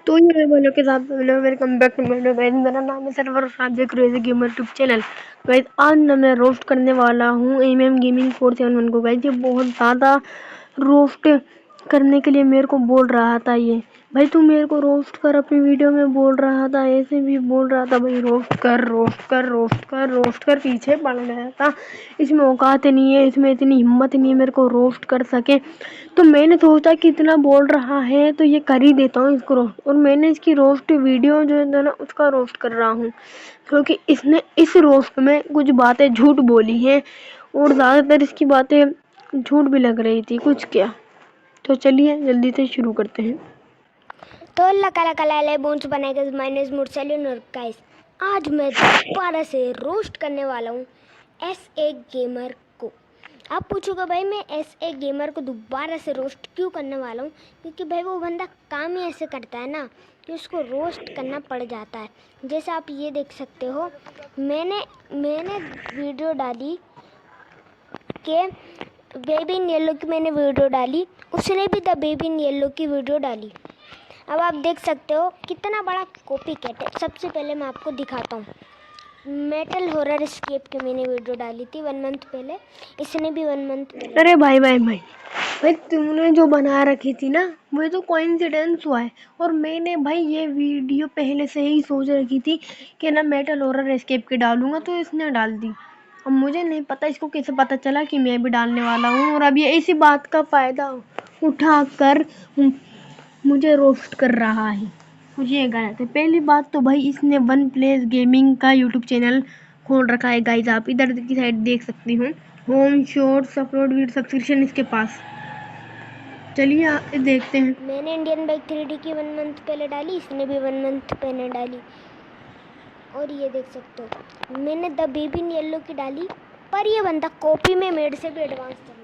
तो ये बोलो के साथ hello welcome back to video guys. मेरा नाम है सर्वर और आप देख रहे हैं गेमर यूट्यूब चैनल। गाइस आज ना मैं रोस्ट करने वाला हूँ एमएम गेमिंग 471 को। गाइस ये बहुत ज़्यादा रोस्ट करने के लिए मेरे को बोल रहा था। ये भाई तू मेरे को रोस्ट कर, अपनी वीडियो में बोल रहा था, ऐसे भी बोल रहा था भाई रोस्ट कर रोस्ट कर रोस्ट कर रोस्ट कर। पीछे पड़ गया था, इसमें औकात नहीं है, इसमें इतनी हिम्मत नहीं है मेरे को रोस्ट कर सके। तो मैंने सोचा कि इतना बोल रहा है तो ये कर ही देता हूँ इसको रोस्ट। और मैंने इसकी रोस्ट वीडियो जो है ना उसका रोस्ट कर रहा हूँ, क्योंकि इसने इस रोस्ट में कुछ बातें झूठ बोली हैं और ज़्यादातर इसकी बातें झूठ भी लग रही थी कुछ क्या। तो चलिए जल्दी से शुरू करते हैं। तो लका बोन्स बनाएगा माइनस मुर्सलिन और गाइस आज मैं दोबारा से रोस्ट करने वाला हूँ SA गेमर को। आप पूछोगे भाई मैं SA गेमर को दोबारा से रोस्ट क्यों करने वाला हूँ, क्योंकि भाई वो बंदा काम ही ऐसे करता है ना कि उसको रोस्ट करना पड़ जाता है। जैसे आप ये देख सकते हो, मैंने वीडियो डाली कि बेबी इन येलो की, मैंने वीडियो डाली, उसने भी द बेबी इन येलो की वीडियो डाली। अब आप देख सकते हो कितना बड़ा कॉपी कैट है। सबसे पहले मैं आपको दिखाता हूँ, मेटल हॉरर एस्केप की मैंने वीडियो डाली थी 1 मंथ पहले, इसने भी 1 मंथ पहले। अरे भाई तुमने जो बना रखी थी ना वो तो कोइंसिडेंस हुआ है। और मैंने भाई ये वीडियो पहले से ही सोच रखी थी कि ना मेटल हॉरर एस्केप के डालूंगा, तो इसने डाल दी। अब मुझे नहीं पता इसको कैसे पता चला कि मैं भी डालने वाला हूँ, और अब ये इसी बात का फ़ायदा उठा कर मुझे रोस्ट कर रहा है। मुझे ये गलत है। पहली बात तो भाई इसने वन प्लेस गेमिंग का यूट्यूब चैनल खोल रखा है। गाइज आप इधर की साइड देख सकती हो, home shorts upload with subscription इसके पास। चलिए देखते हैं। मैंने इंडियन बाइक 3D की 1 मंथ पहले डाली, इसने भी 1 मंथ पहले डाली। और ये देख सकते हो मैंने द बेबी इन येलो की डाली, पर ये बंदा कॉपी में मेड से भी एडवांस चल रहा।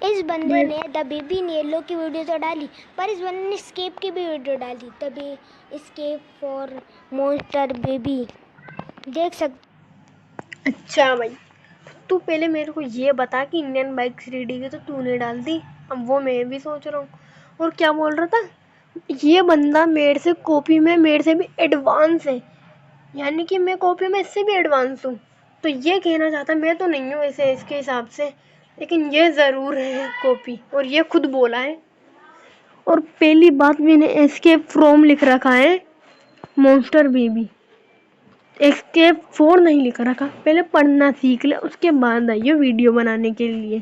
इस बंदे ने द बेबी इन येलो की वीडियो तो डाली, पर इस बंदे ने स्केप की भी वीडियो डाली, the escape for monster baby. देख सकते। अच्छा भाई तू पहले मेरे को ये बता कि इंडियन बाइक 3D की तो तूने डाल दी, अब वो मैं भी सोच रहा हूँ। और क्या बोल रहा था, ये बंदा मेरे से कॉपी में मेरे से भी एडवांस है, यानी कि मैं कॉपी में इससे भी एडवांस हूँ। तो ये कहना चाहता, मैं तो नहीं हूँ ऐसे इसके हिसाब से, लेकिन ये ज़रूर है कॉपी, और ये खुद बोला है। और पहली बात मैंने एस्केप फ्रॉम लिख रखा है मॉन्स्टर बेबी, एस्केप 4 नहीं लिख रखा। पहले पढ़ना सीख ले, उसके बाद आइए वीडियो बनाने के लिए।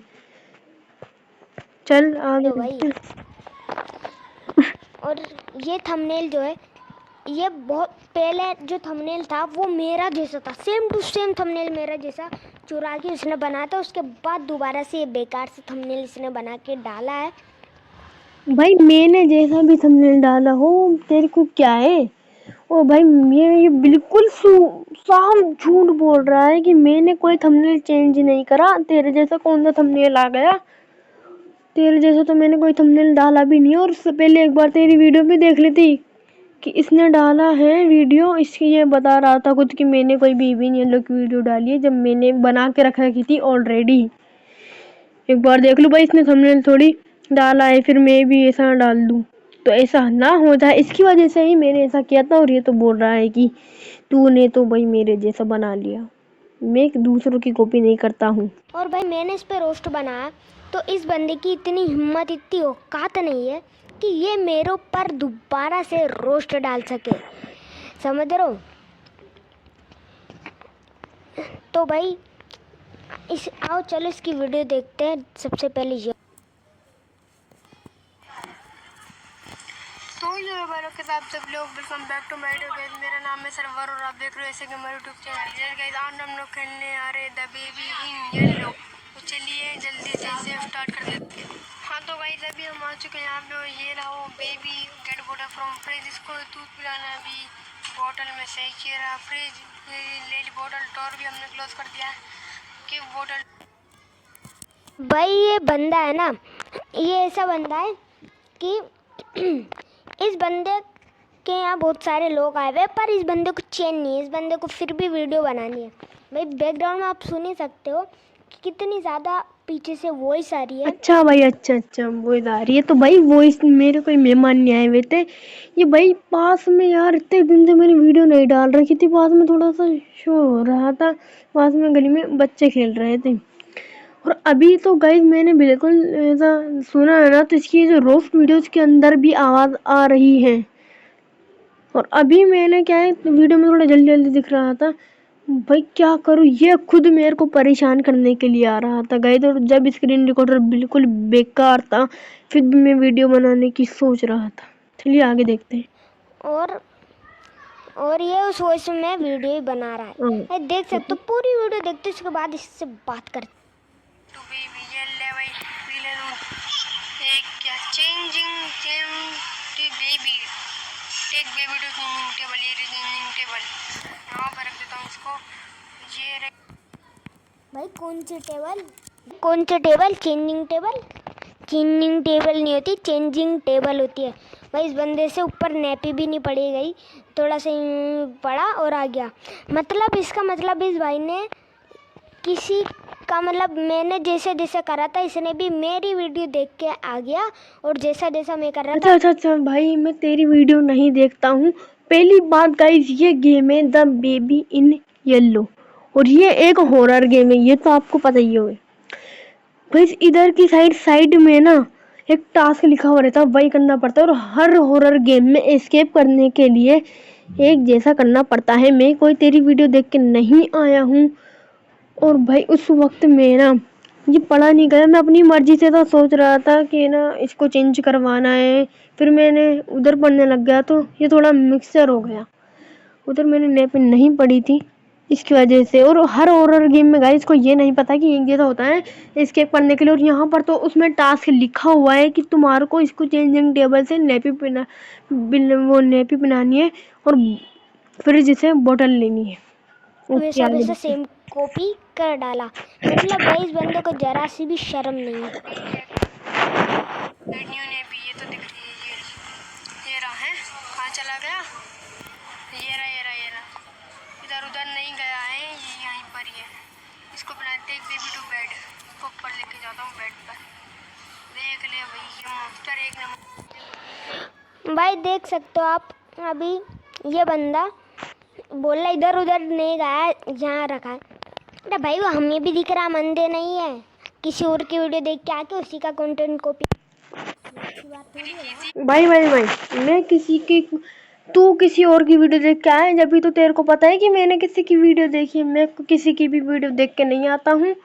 चल आगे भाई बढ़ते। और ये थंबनेल जो है, ये बहुत पहले जो थंबनेल था वो मेरा जैसा था, सेम टू सेम थंबनेल मेरा जैसा चुरा के उसने बनाया था। उसके बाद दोबारा से ये बेकार से थंबनेल इसने बना के डाला है। भाई मैंने जैसा भी थंबनेल डाला हो तेरे को क्या है। ओ भाई ये बिल्कुल साफ झूठ बोल रहा है कि मैंने कोई थंबनेल चेंज नहीं करा। तेरे जैसा कौन सा थंबनेल आ गया, तेरे जैसा तो मैंने कोई थंबनेल डाला भी नहीं। और उससे पहले एक बार तेरी वीडियो भी देख ली थी कि इसने डाला है वीडियो, इसकी ये बता रहा था खुद कि मैंने कोई बेबी इन येलो की वीडियो डाली है, जब मैंने बना के रख रखी थी ऑलरेडी। एक बार देख लो भाई, इसने थंबनेल थोड़ी डाला है फिर मैं भी ऐसा डाल दूँ, तो ऐसा ना हो जाए इसकी वजह से ही मैंने ऐसा किया था। और ये तो बोल रहा है कि तूने तो भाई मेरे जैसा बना लिया। मैं दूसरों की कॉपी नहीं करता हूँ। और भाई मैंने इस पे रोस्ट बनाया तो इस बंदे की इतनी हिम्मत, इतनी औकात नहीं है कि ये मेरे ऊपर दोबारा से रोस्ट डाल सके, समझ रहे हो। तो भाई आओ चलो इसकी वीडियो देखते हैं। सबसे पहले ये तो भाइयों के साथ सब लोग welcome back to my video guys. मेरा नाम है सर्वर और आप देख रहे हो ऐसे कि हमारे यूट्यूब चैनल। गाइस आज हम लोग खेलने आ रहे द बेबी इन येलो। तो चलिए जल्दी से इसे स्टार्ट कर देते हैं। हाँ तो गाइस अभी हम आ चुके हैं यहाँ पे। ये रहा baby get water from fridge. इसको दूध पिलाना अभी बोतल में से। ये रहा फ्रिज, ले ली बोतल। डोर भी हमने क्लोज कर दिया कि बोतल। भाई ये बंदा है ना, ये ऐसा बंदा है कि इस बंदे के यहाँ बहुत सारे लोग आए हुए, पर इस बंदे को चैन नहीं है, इस बंदे को फिर भी वीडियो बनानी है। भाई बैकग्राउंड में आप सुन ही सकते हो कितनी ज़्यादा पीछे से वॉइस आ रही है। अच्छा भाई, अच्छा वॉइस आ रही है। तो भाई वॉइस मेरे कोई मेहमान नहीं आए हुए थे। ये भाई पास में यार इतने दिन से मैंने वीडियो नहीं डाल रखी थी। पास में थोड़ा सा शोर हो रहा था। पास में गली में बच्चे खेल रहे थे। और अभी तो गाइस मैंने बिल्कुल ऐसा सुना है ना, तो इसकी जो रोस्ट वीडियोस के अंदर भी आवाज़ आ रही है। और अभी मैंने क्या है, वीडियो में थोड़ा जल्दी जल्दी दिख रहा था। भाई क्या करूँ, ये खुद मेरे को परेशान करने के लिए आ रहा था गाइस। और जब स्क्रीन रिकॉर्डर बिल्कुल बेकार था, फिर भी मैं वीडियो बनाने की सोच रहा था। चलिए आगे देखते हैं। और ये उस वॉइस में वीडियो ही बना रहा है। ये देख सकते हो, पूरी वीडियो देखते उसके बाद इससे बात करते। तो बेबी ये ले भाई विलन एक क्या changing baby take baby to changing table. ये चेंजिंग टेबल यहाँ पर रख देता हूँ इसको। ये भाई कौन सी table? Changing table? Changing table नहीं होती, चेंजिंग टेबल होती है। भाई इस बंदे से ऊपर नैपी भी नहीं पड़ी गई, थोड़ा सा पड़ा और आ गया। मतलब इसका मतलब इस भाई ने किसी का मतलब मैंने जैसे जैसे करा था, इसने भी मेरी वीडियो देख के आ गया और जैसा जैसा मैं कर रहा था। अच्छा भाई, मैं तेरी वीडियो नहीं देखता हूँ। पहली बात गाइस, ये गेम है द बेबी इन येलो और ये एक हॉरर गेम है, ये तो आपको पता ही होगा। भाई इधर की साइड में ना एक टास्क लिखा हुआ रहता है, वही करना पड़ता है। और हर हॉरर गेम में एस्केप करने के लिए एक जैसा करना पड़ता है। मैं कोई तेरी वीडियो देख के नहीं आया हूँ। और भाई उस वक्त में ना ये पढ़ा नहीं गया। मैं अपनी मर्जी से तो सोच रहा था कि ना इसको चेंज करवाना है, फिर मैंने उधर पढ़ने लग गया तो ये थोड़ा मिक्सचर हो गया। उधर मैंने नेप नहीं पढ़ी थी इसकी वजह से। और हर हॉरर गेम में गाइस को ये नहीं पता कि एक जैसा होता है एस्केप करने के लिए। और यहाँ पर तो उसमें टास्क लिखा हुआ है कि तुम्हारे को इसको चेंजिंग टेबल से नेपी बनानी है और फ्रिज से बोतल लेनी है। वैसा वैसा सेम कॉपी कर डाला। मतलब भाई इस बंदे को जरा सी भी शर्म नहीं है। ये तो दिख रही है, ये रहा है। कहाँ चला गया? ये रहा इधर उधर नहीं गया है, ये यहीं पर ही है। इसको बनाते एक बेबी टू बेड, इसको ऊपर लेके जाता हूँ बेड पर। देख ले भाई, ये मॉन्स्टर एक नंबर। भाई देख सकते हो आप, अभी ये बंदा बोल रहा इधर उधर नहीं गया, जहाँ रखा है। अरे भाई वो हमें भी दिख रहा, मंदे नहीं है। किसी और की वीडियो देख के आके उसी का कंटेंट कॉपी। भाई मैं किसी की, तू किसी और की वीडियो देख के आया जब भी तो तेरे को पता है कि मैंने किसी की वीडियो देखी है। मैं किसी की भी वीडियो देख के नहीं आता हूँ।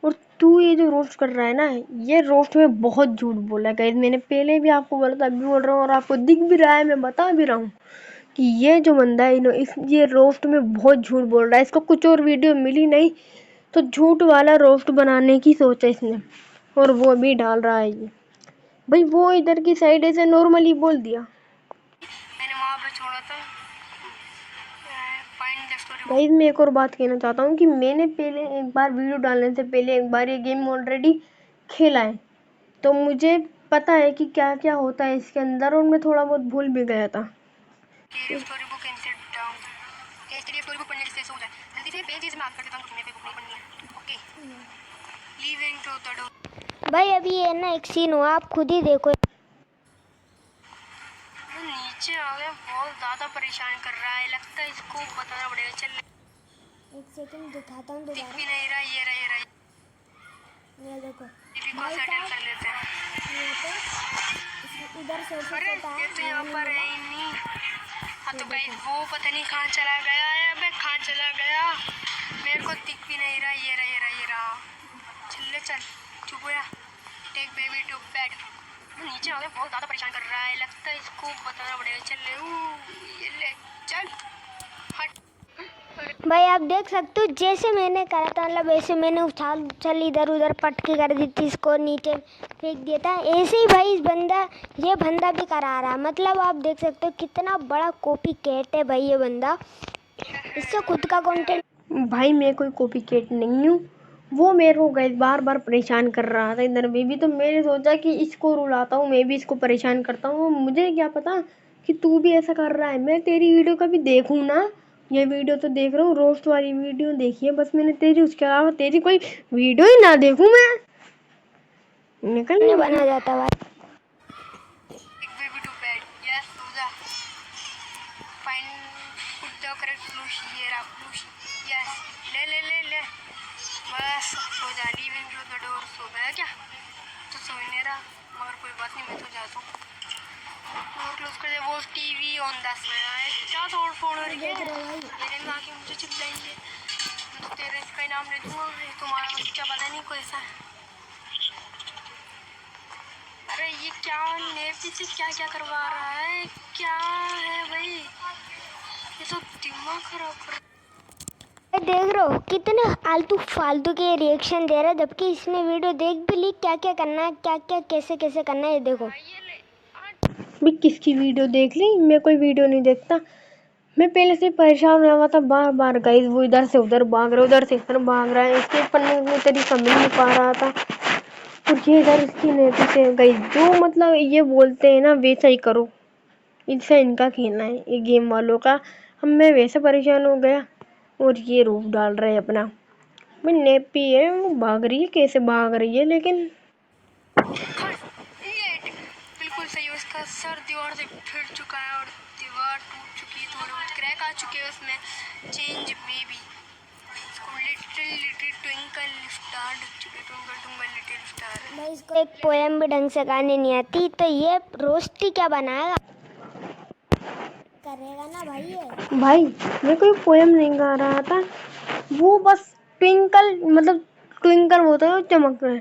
और तू ये जो रोस्ट कर रहा है ना, ये रोस्ट में बहुत झूठ बोला है गाइस। मैंने पहले भी आपको बोला था, अभी बोल रहा हूँ और आपको दिख भी रहा है, मैं बता भी रहा हूँ कि ये जो बंदा है ये रोस्ट में बहुत झूठ बोल रहा है। इसको कुछ और वीडियो मिली नहीं तो झूठ वाला रोस्ट बनाने की सोचा इसने, और वो भी डाल रहा है ये। भाई वो इधर की साइड ऐसे नॉर्मली बोल दिया, मैंने वहाँ पे छोड़ा था। गाइस मैं एक और बात कहना चाहता हूँ कि मैंने पहले एक बार वीडियो डालने से पहले एक बार ये गेम ऑलरेडी खेला है, तो मुझे पता है कि क्या क्या होता है इसके अंदर, और मैं थोड़ा बहुत भूल भी गया था। भाई अभी ये ना एक सीन हुआ, आप खुद ही देखो। नीचे आ गया, बहुत ज़्यादा परेशान कर रहा है, लगता है इसको बताना पड़ेगा। चल एक सेकंड दिखाता हूँ दिख दोबारा। भी नहीं रहा, ये रहा ये देखो दीदी को सेटल कर लेते हैं। इधर से अरे ये तो यहाँ पर है ही नहीं। हाँ तो भाई वो पता नहीं कहाँ चला गया है। अबे कहाँ चला गया, मेरे को दिख भी नहीं रहा। ये रहा चल चल चुप हो जा। Take baby to bed. नीचे आ गया, बहुत ज़्यादा परेशान कर रहा है, लगता है इसको बताना पड़ेगा। चल ये ले चल हट। भाई आप देख सकते हो, जैसे मैंने करा था मतलब वैसे मैंने उछल इधर उधर पटकी कर दी थी, इसको नीचे फेंक दिया था। ऐसे ही भाई ये बंदा भी करा रहा है। मतलब आप देख सकते हो कितना बड़ा कॉपी कैट है भाई ये बंदा। इससे खुद का कंटेंट। भाई मैं कोई कॉपी कैट नहीं हूँ, वो मेरे को गए बार बार परेशान कर रहा था इधर भी तो मैंने सोचा कि इसको रुलाता हूँ, मैं भी इसको परेशान करता हूँ। मुझे क्या पता कि तू भी ऐसा कर रहा है। मैं तेरी वीडियो कभी देखूँ ना ये वीडियो तो देख रहा हूँ, रोस्ट वाली वीडियो देखी है बस मैंने तेरी, उसके अलावा तेरी कोई वीडियो ही ना देखूं मैं। निकल नहीं बना जाता भाई। एक baby to bed, yes Pooja, find put the correct plushie, ये रहा फ्लूशी, यस ले ले ले ले, बस सो जा, लीविंग थ्रू द डोर। सो गया क्या? तो सो ही नहीं रहा, मगर कोई बात नहीं, मैं तो जाता हूँ। डोर क्लोज कर दे, वो टीवी ऑन 10 में आए, क्या तोड़ फोड़ हो रही है? मेरे में आके मुझे चिल्लाएंगे, तो तेरे इसका इनाम ले दूंगा, ये तुम्हारा बच्चा पता नहीं कैसा है। अरे ये क्या नेपी से क्या क्या करवा रहा है, क्या है भाई, ये तो दिमाग खराब कर। देख रहे हो कितने आलतू फालतू के रिएक्शन दे रहा है, जबकि इसने वीडियो देख भी ली क्या क्या करना है, क्या क्या कैसे कैसे करना है। ये देखो मैं किसकी वीडियो देख ली, मैं कोई वीडियो नहीं देखता। मैं पहले से परेशान हुआ था, बार बार गाइस वो इधर से उधर भाग रहा है, उधर से इधर भाग रहा है, इसके पढ़ने में तेरी समझ नहीं पा रहा था। और ये इधर इसकी नेटी से गई, जो मतलब ये बोलते हैं ना वैसा ही करो, इससे इनका खेलना है ये गेम वालों का। हम मैं वैसे परेशान हो गया और ये रूप डाल रहे हैं अपना। मैं नेपी है, वो भाग रही है, कैसे भाग रही है लेकिन बिल्कुल सही है। उसका सर दीवार से फिर चुका है और दीवार टूट चुकी है, थोड़े बहुत क्रैक आ चुके हैं उसमें, चेंज मे बी। इसको लिटिल लिटिल ट्विंकल स्टार ढक चुके, ट्विंकल ट्विंकल लिटिल स्टार। भाई इसको एक पोएम भी ढंग से गाने नहीं आती, तो ये रोस्टी क्या बनाएगा, करेगा ना भाई। ये भाई मैं कोई पोएम नहीं गा रहा था, वो बस ट्विंकल मतलब ट्विंकल होता है चमक रहे,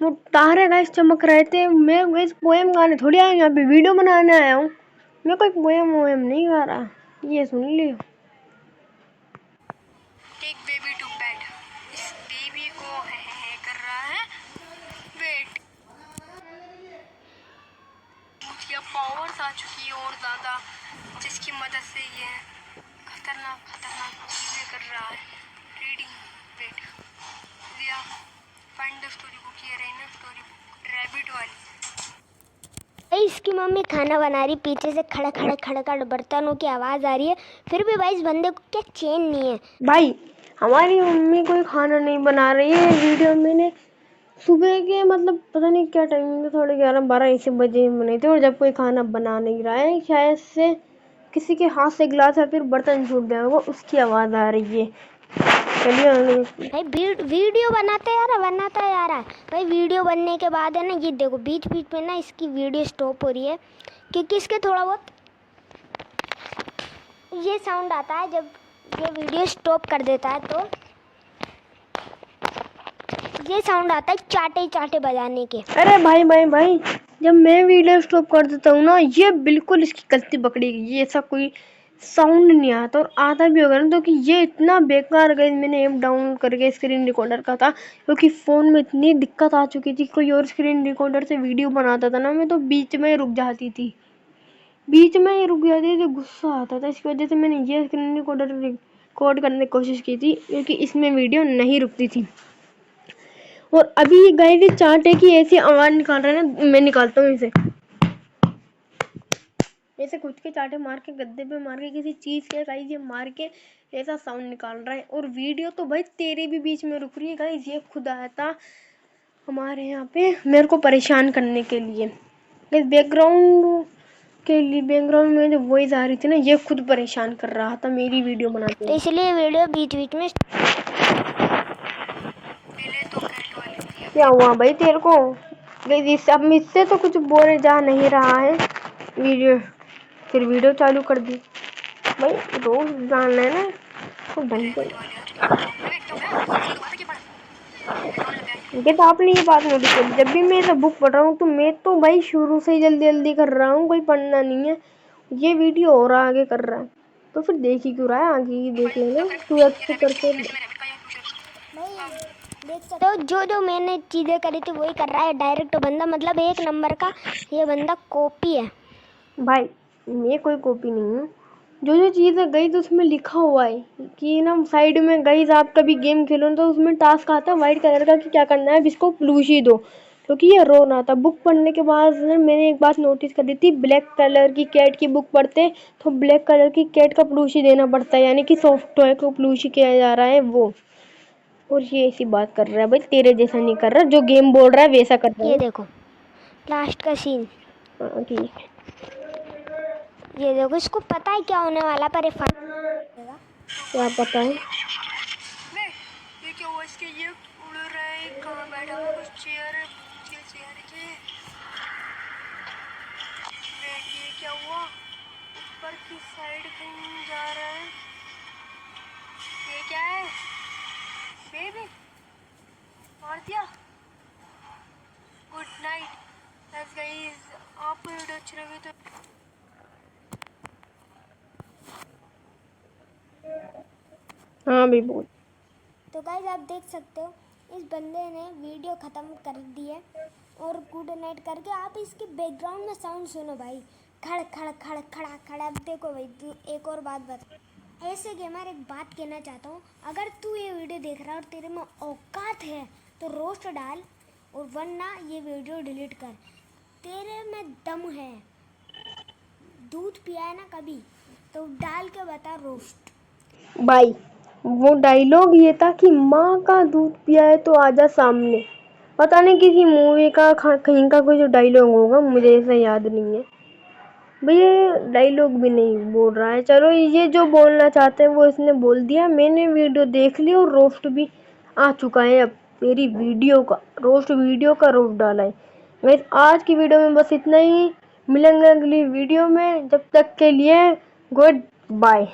वो तारे गाइस चमक रहे थे। मैं गाइस पोएम गाने थोड़ी आया, यहाँ पे वीडियो बनाने आया हूँ, मैं कोई पोएम वोएम नहीं गा रहा, ये सुन लियो। टेक बेबी टू बेड, इस बेबी को है कर रहा है वेट। या पावर्स आ चुकी है और ज़्यादा, जिसकी मदद से ये खतरनाक खतरनाक चीज़ें कर रहा है। रीडिंग वेट, या फाइंड द स्टोरी बुक, ये रही ना स्टोरी बुक रैबिट वाली। भाई इसकी मम्मी खाना बना रही, पीछे से खड़ खड़ खड़ खड़ बर्तनों की आवाज़ आ रही है, फिर भी भाई इस बंदे को क्या चैन नहीं है। भाई हमारी मम्मी कोई खाना नहीं बना रही है, वीडियो मैंने सुबह के मतलब पता नहीं क्या टाइमिंग है, थोड़े 11-12 ऐसे बजे बने थे। और जब कोई खाना बना नहीं रहा है, शायद से किसी के हाथ से गिलास या फिर बर्तन छूट गया होगा, उसकी आवाज़ आ रही है। चलिए भाई वीडियो बनाता जा रहा है भाई। वीडियो बनने के बाद है ना, ये देखो बीच बीच में ना इसकी वीडियो स्टॉप हो रही है, क्योंकि इसके थोड़ा बहुत ये साउंड आता है जब ये वीडियो स्टॉप कर देता है, तो ये साउंड आता है चाटे चाटे बजाने के। अरे भाई भाई भाई, जब मैं वीडियो स्टॉप कर देता हूँ ना, ये बिल्कुल इसकी गलती पकड़ी गई, ये ऐसा कोई साउंड नहीं आता, और आता भी होगा ना तो कि ये इतना बेकार गई। मैंने ऐप डाउनलोड करके स्क्रीन रिकॉर्डर का था, क्योंकि फ़ोन में इतनी दिक्कत आ चुकी थी, कोई और स्क्रीन रिकॉर्डर से वीडियो बनाता था ना मैं, तो बीच में रुक जाती थी, तो गुस्सा आता था। इसकी वजह से मैंने ये स्क्रीन रिकॉर्डर रिकॉर्ड करने की कोशिश की थी, क्योंकि इसमें वीडियो नहीं रुकती थी। और अभी ये गाय के चांटे की ऐसी आवाज़ निकाल रहा है ना, मैं निकालता हूँ इसे, ऐसे खुद के चांटे मार के, गद्दे पे मार के, किसी चीज़ के गाइस ये मार के ऐसा साउंड निकाल रहा है। और वीडियो तो भाई तेरे भी बीच में रुक रही है गाइस। ये खुद आया था हमारे यहाँ पे मेरे को परेशान करने के लिए, गाइस बैकग्राउंड के लिए, बैकग्राउंड में जो वॉइस आ रही थी ना, ये खुद परेशान कर रहा था मेरी वीडियो बनाते तो इसलिए वीडियो बीच बीच में। क्या हुआ भाई तेरे को? अब मुझसे तो कुछ बोले जा नहीं रहा है, वीडियो फिर वीडियो चालू कर दी। भाई रोज जानना है ना तो ढंग से। तो आपने ये बात नोटिस करी, जब भी मैं बुक पढ़ रहा हूँ तो मैं तो भाई शुरू से ही जल्दी जल्दी कर रहा हूँ, कोई पढ़ना नहीं है। ये वीडियो और आगे कर रहा है तो फिर देख ही क्यों रहा है, आगे ही देख लेना। तू अच्छे करके तो जो मैंने चीज़ें करी थी वही कर रहा है डायरेक्ट बंदा, मतलब एक नंबर का ये बंदा कॉपी है। भाई मैं कोई कॉपी नहीं हूँ, जो चीज़ें गई तो उसमें लिखा हुआ है कि ना साइड में गई, आप कभी गेम खेलो तो उसमें टास्क आता है वाइट कलर का कि क्या करना है, इसको प्लूशी दो, क्योंकि ये रो रहा था। बुक पढ़ने के बाद ना मैंने एक बात नोटिस कर दी थी, ब्लैक कलर की कैट की बुक पढ़ते तो ब्लैक कलर की कैट का प्लूशी देना पड़ता है, यानी कि सॉफ्ट टॉय को प्लूशी किया जा रहा है वो। और ये ऐसी बात कर रहा है भाई, तेरे जैसा नहीं कर रहा, जो गेम बोल रहा है वैसा कर रहा ये है। देखो लास्ट का सीन, हाँ ठीक है। ये देखो इसको पता है क्या होने वाला, पर ये क्या पता है? ये क्या हुआ इसके, ये उड़ रहा है, कहाँ बैठा हुआ, कुछ चेयर के ये क्या हुआ, ऊपर की साइड कहीं जा रहा है, ये क्या है बेबी, मार दिया। गुड नाइट गाइस, आपको वीडियो अच्छी लगी तो हाँ भी बोल। तो गाइस आप देख सकते हो इस बंदे ने वीडियो ख़त्म कर दी है और गुड नाइट करके आप इसके बैकग्राउंड में साउंड सुनो भाई, खड़ खड़ खड़ खड़ा खड़ा। अब देखो भाई एक और बात बता, ऐसे गेमर एक बात कहना चाहता हूँ, अगर तू ये वीडियो देख रहा है और तेरे में औकात है तो रोस्ट डाल, और वरना ये वीडियो डिलीट कर। तेरे में दम है, दूध पिया है ना कभी, तो डाल के बता रोस्ट। भाई वो डायलॉग ये था कि माँ का दूध पिया है तो आजा सामने, पता नहीं किसी मूवी का कहीं का कोई जो डायलॉग होगा, मुझे ऐसा याद नहीं है भैया। डायलॉग भी नहीं बोल रहा है। चलो ये जो बोलना चाहते हैं वो इसने बोल दिया, मैंने वीडियो देख ली और रोस्ट भी आ चुका है। अब मेरी वीडियो का रोस्ट डाला है। वैसे आज की वीडियो में बस इतना ही, मिलेंगे अगली वीडियो में, जब तक के लिए गुड बाय।